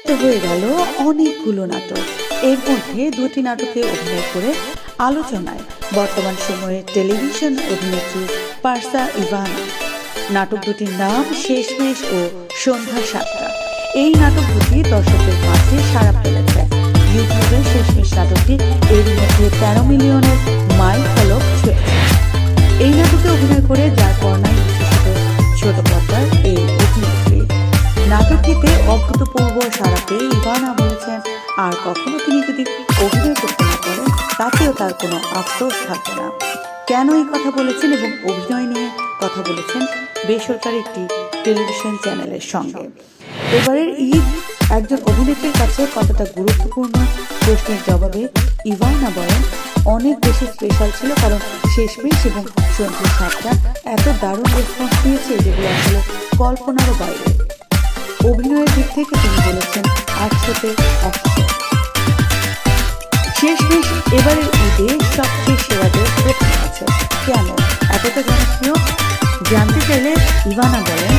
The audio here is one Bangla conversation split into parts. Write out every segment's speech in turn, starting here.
করতে হয়ে গেল অনেকগুলো নাটক। এর মধ্যে দুটি নাটকে অভিনয় করে আলোচনায় বর্তমান সময়ে টেলিভিশন অভিনেত্রী পার্সা ইভানা। নাটক দুটির নাম শেষমেশ ও সন্ধ্যা ৭টা। এই নাটক দুটি দর্শকদের মাঝে সাড়া ফেলেছে। ইউটিউবে শেষমেশ নাটকটি এর মধ্যে ১৩ মিলিয়নের মাইল ফলক ছুঁয়েছে। এই নাটকে অভিনয় করে যার পর্নায় বিশেষিত ছোট পর্দার এই অভিনেত্রী। নাটকটিতে অভূতপূর্ব সাড়া পেয়ে ইভানা বলেছেন, আর কখনো তিনি যদি অভিনয় করতে না পারেন তাতেও তার কোনো আফসোস থাকবে না। কেন এই কথা বলেছেন এবং অভিনয় নিয়ে কথা বলেছেন বেসরকারি একটি টেলিভিশন চ্যানেলের সঙ্গে। এবারের ঈদ একজন অভিনেত্রীর কাছে কতটা গুরুত্বপূর্ণ প্রশ্নের জবাবে ইভানা বলেন, অনেক বেশি স্পেশাল ছিল, কারণ শেষমেশ এবং সন্ধ্যা ৭টা এত দারুণ রেসপন্স দিয়েছে যেগুলো আসলে কল্পনারও বাইরে। অভিনয়ের দিক থেকে তিনি বলেছেন ১০০-তে ১০০। শেষমেশ এবারের ঈদে সবচেয়ে সেরাদের প্রথম আছে। কেন এতটা জনপ্রিয় জানতে চাইলে ইভানা বলেন,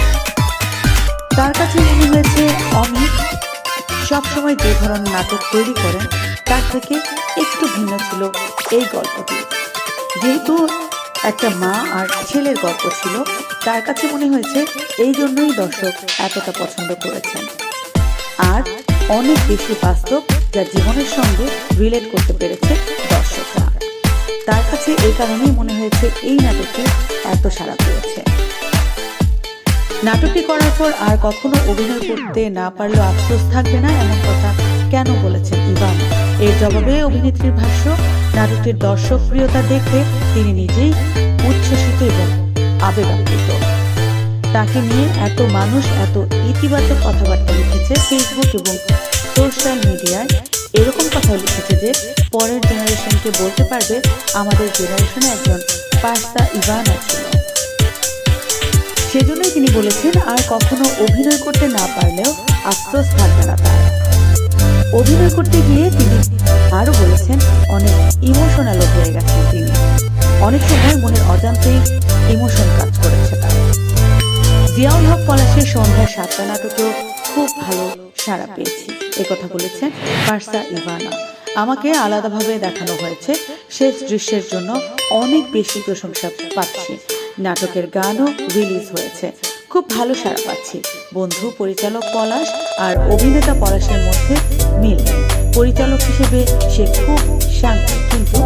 তার কাছে মনে হয়েছে অমিত সবসময় যে ধরনের নাটক তৈরি করেন তার থেকে একটু ভিন্ন ছিল এই গল্পটি। যেহেতু একটা মা আর ছেলের গল্প ছিল, তার কাছে মনে হয়েছে এই জন্যই দর্শক এতটা পছন্দ করেছেন। আর অনেক বেশি বাস্তব, যা জীবনের সঙ্গে রিলেট করতে পেরেছে দর্শকরা। তার কাছে এই কারণেই মনে হয়েছে এই নাটকটি এত সাড়া পেয়েছে। নাটকটি করার পর আর কখনো অভিনয় করতে না পারলেও আফসোস থাকবে না, এমন কথা কেন বলেছেন ইভানা? এর জবাবে অভিনেত্রীর ভাষ্য, নাটকটির দর্শকপ্রিয়তা দেখে তিনি নিজেই উচ্ছ্বসিত এবং আবেগাপ্লুত। তাকে নিয়ে এত মানুষ এত ইতিবাচক কথাবার্তা লিখেছে ফেসবুক এবং সোশ্যাল মিডিয়ায়। এরকম কথা লিখেছে যে পরের জেনারেশনকে বলতে পারবে আমাদের জেনারেশনে একজন পার্সা ইভানা ছিল। সেজন্যই তিনি বলেছেন আর কখনো অভিনয় করতে না পারলেও আফসোস থাকবে না তার। অভিনয় করতে গিয়ে তিনি আরো বলেছেন অনেক ইমোশনালও হয়ে গেছেন তিনি। অনেক সময় মনের অজান্তেই ইমোশন কাজ করেছে তার। জিয়াউল হক পলাশের সন্ধ্যা ৭টা নাটকেও খুব ভালো সাড়া পেয়েছি, একথা বলেছেন পার্সা ইভানা। আমাকে আলাদাভাবে দেখানো হয়েছে, শেষ দৃশ্যের জন্য অনেক বেশি প্রশংসা পাচ্ছি। নাটকের গানও রিলিজ হয়েছে, খুব ভালো সাড়া পাচ্ছি। বন্ধু পরিচালক পলাশ আর অভিনেতা পলাশের মধ্যে মিল নেই। পরিচালক হিসেবে সে খুব শান্ত, কিন্তু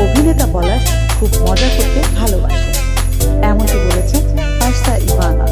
অভিনেতা পলাশ খুব মজা করতে ভালোবাসে, এমনটি বলেছেন পার্সা ইভানা।